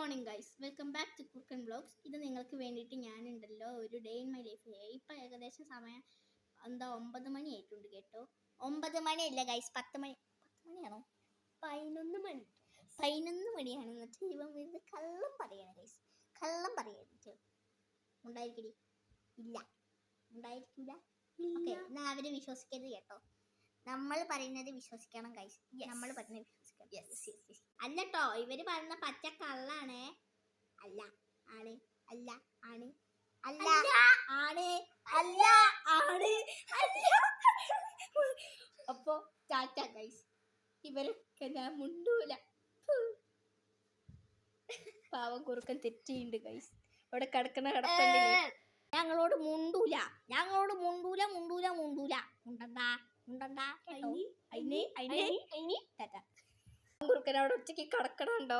Morning guys, welcome back to Cookan vlogs. ഇത് നിങ്ങൾക്ക് വേണ്ടിയിട്ട് ഞാനുണ്ടല്ലോ ഒരു ഡേ ഇൻ മൈ ലൈഫ്. ഇപ്പം ഏകദേശം സമയം 9 മണി ആയിട്ടുണ്ട് കേട്ടോ. 9 മണിയല്ല ഗൈസ്, 10 മണി. 10 മണിയാണോ? 11 മണി. 11 മണിയാണ്. എന്നിട്ട് ഇവൻ ഇത് കള്ളം പറയണം ഗൈസ്, കള്ളം പറയരുത്. ഉണ്ടായിരിക്കടി? ഇല്ല, ഉണ്ടായിരിക്കില്ല. ഓക്കെ, എന്നാൽ അവര് വിശ്വസിക്കരുത് കേട്ടോ. നമ്മൾ പറയുന്നത് വിശ്വസിക്കണം ഗൈസ്. നമ്മൾ പറയുന്നത് വിശ്വസിക്കണം. അല്ലട്ടോ, ഇവര് പറയുന്ന പച്ച കള്ളാണ്. അല്ല ആണ്, അല്ല ആണ്, അല്ല ആണ്, അല്ല ആണ്, അല്ല. അപ്പൊ ടാറ്റ ഗൈസ്. ഇവരൊക്കെ ഞാൻ മുണ്ടൂല. പാവം കുറുക്കൻ തെറ്റിയുണ്ട് ഗൈസ്. അവിടെ കിടപ്പുണ്ടില്ലേ. ഞങ്ങളോട് മുണ്ടൂല, ഞങ്ങളോട് മുണ്ടൂല, മുണ്ടൂല, മുണ്ടൂല. മുണ്ടണ്ടാ, മുണ്ടണ്ടാ കേട്ടോ. കുറുക്കൻ അവിടെ ഒറ്റയ്ക്ക് കിടക്കണുണ്ടോ?